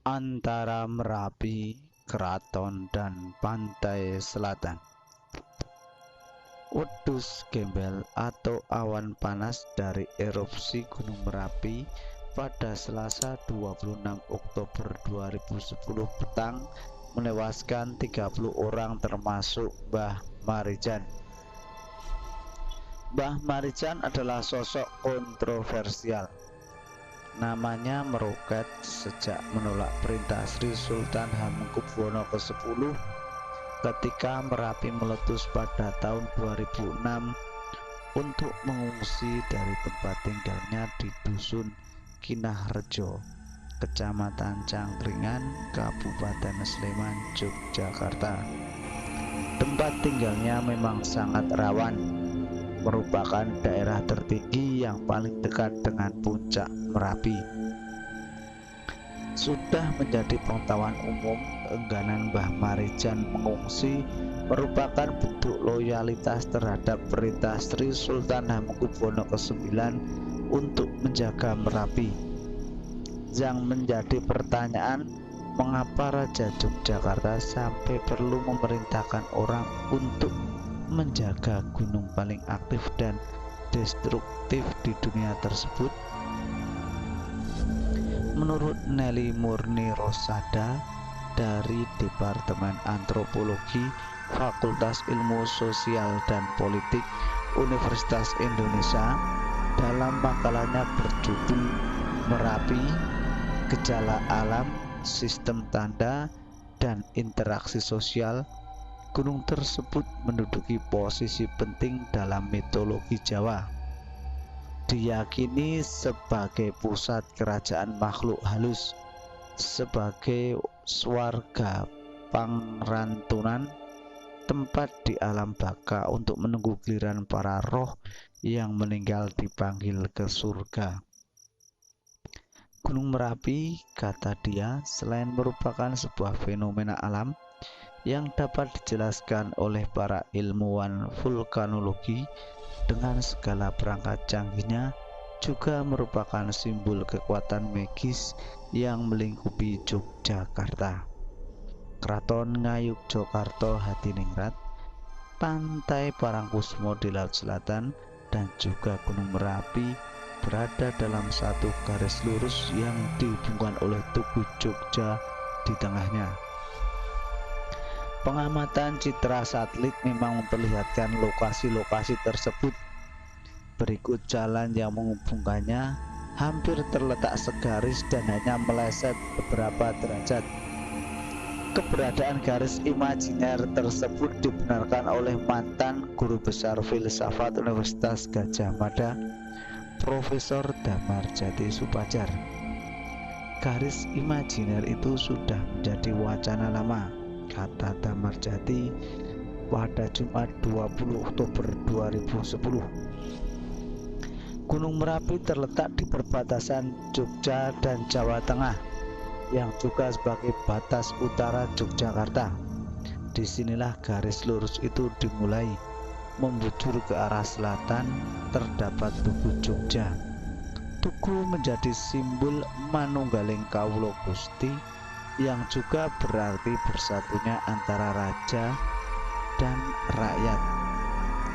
antara Merapi, Keraton, dan pantai selatan. Wedhus gembel atau awan panas dari erupsi Gunung Merapi pada Selasa 26 Oktober 2010 petang menewaskan 30 orang termasuk Mbah Marijan. Mbah Marijan adalah sosok kontroversial. Namanya meroket sejak menolak perintah Sri Sultan Hamengkubuwono ke-10 ketika Merapi meletus pada tahun 2006 untuk mengungsi dari tempat tinggalnya di Dusun Kinahrejo, Kecamatan Cangkringan, Kabupaten Sleman, Yogyakarta. Tempat tinggalnya memang sangat rawan, merupakan daerah tertinggi yang paling dekat dengan puncak Merapi. Sudah menjadi pengetahuan umum, engganan Mbah Marijan mengungsi merupakan bentuk loyalitas terhadap perintah Sri Sultan Hamengkubuwono ke-9 untuk menjaga Merapi. Yang menjadi pertanyaan, mengapa Raja Yogyakarta sampai perlu memerintahkan orang untuk menjaga gunung paling aktif dan destruktif di dunia tersebut? Menurut Nelly Murni Rosada dari Departemen Antropologi Fakultas Ilmu Sosial dan Politik Universitas Indonesia, dalam makalahnya berjudul Merapi, Gejala Alam, Sistem Tanda, dan Interaksi Sosial, gunung tersebut menduduki posisi penting dalam mitologi Jawa. Diyakini sebagai pusat kerajaan makhluk halus, sebagai swarga pangrantunan, tempat di alam baka untuk menunggu giliran para roh yang meninggal dipanggil ke surga. Gunung Merapi, kata dia, selain merupakan sebuah fenomena alam yang dapat dijelaskan oleh para ilmuwan vulkanologi dengan segala perangkat canggihnya, juga merupakan simbol kekuatan magis yang melingkupi Yogyakarta. Keraton Ngayogyakarta Hadiningrat, Pantai Parangkusumo di Laut Selatan, dan juga Gunung Merapi berada dalam satu garis lurus yang dihubungkan oleh Tugu Jogja di tengahnya. Pengamatan citra satelit memang memperlihatkan lokasi-lokasi tersebut. Berikut jalan yang menghubungkannya hampir terletak segaris dan hanya meleset beberapa derajat. Keberadaan garis imajiner tersebut dibenarkan oleh mantan guru besar filsafat Universitas Gadjah Mada, Profesor Damarjati Soepardjo. Garis imajiner itu sudah menjadi wacana lama, kata Damarjati pada Jumat 20 Oktober 2010. Gunung Merapi terletak di perbatasan Jogja dan Jawa Tengah, yang juga sebagai batas utara Yogyakarta. Disinilah garis lurus itu dimulai, membujur ke arah selatan terdapat Tugu Jogja. Tugu menjadi simbol manunggaling kawula Gusti, yang juga berarti bersatunya antara raja dan rakyat.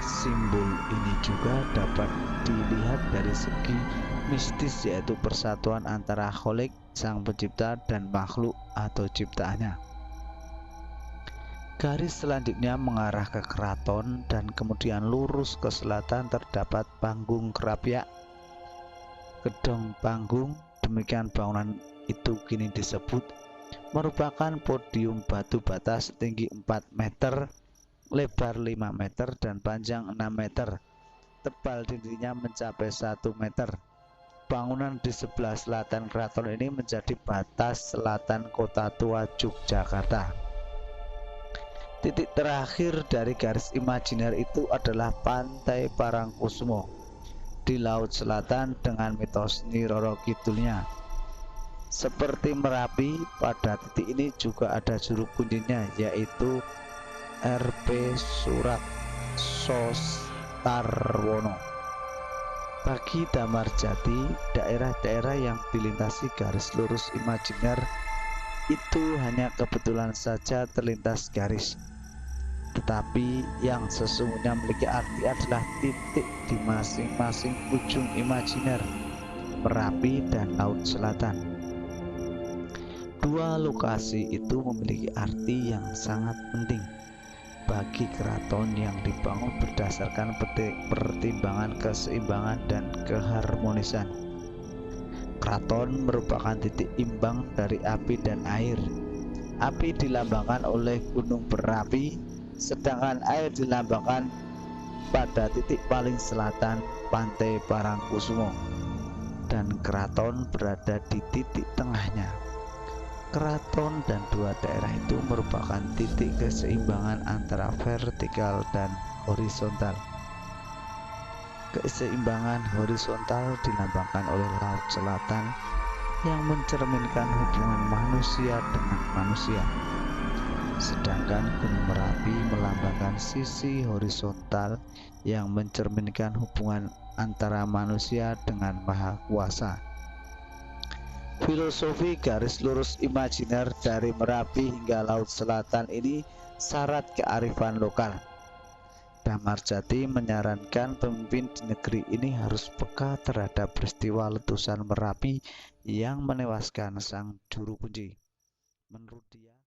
Simbol ini juga dapat dilihat dari segi mistis, yaitu persatuan antara Kholik, Sang Pencipta, dan makhluk atau ciptaannya. Garis selanjutnya mengarah ke keraton dan kemudian lurus ke selatan terdapat Panggung Krapyak, Gedong Panggung. Demikian bangunan itu kini disebut, merupakan podium batu bata setinggi 4 meter, lebar 5 meter, dan panjang 6 meter. Tebal dindingnya mencapai 1 meter. Bangunan di sebelah selatan keraton ini menjadi batas selatan kota tua Yogyakarta. Titik terakhir dari garis imajiner itu adalah Pantai Parangkusumo di Laut Selatan dengan mitos Nyi Roro Kidulnya. Seperti Merapi, pada titik ini juga ada juru kuncinya, yaitu RP Surat Sostarwono. Bagi Damarjati, daerah-daerah yang dilintasi garis lurus imajiner itu hanya kebetulan saja terlintas garis, tetapi yang sesungguhnya memiliki arti adalah titik di masing-masing ujung imajiner Merapi dan Laut Selatan. Dua lokasi itu memiliki arti yang sangat penting bagi keraton yang dibangun berdasarkan pertimbangan keseimbangan dan keharmonisan. Keraton merupakan titik imbang dari api dan air. Api dilambangkan oleh gunung berapi, sedangkan air dilambangkan pada titik paling selatan Pantai Parangkusumo, dan keraton berada di titik tengahnya. Keraton dan dua daerah itu merupakan titik keseimbangan antara vertikal dan horizontal. Keseimbangan horizontal dilambangkan oleh Laut Selatan yang mencerminkan hubungan manusia dengan manusia, sedangkan Gunung Merapi melambangkan sisi horizontal yang mencerminkan hubungan antara manusia dengan Maha Kuasa. Filosofi garis lurus imajiner dari Merapi hingga Laut Selatan ini syarat kearifan lokal. Damarjati menyarankan pemimpin di negeri ini harus peka terhadap peristiwa letusan Merapi yang menewaskan sang juru kunci. Menurut dia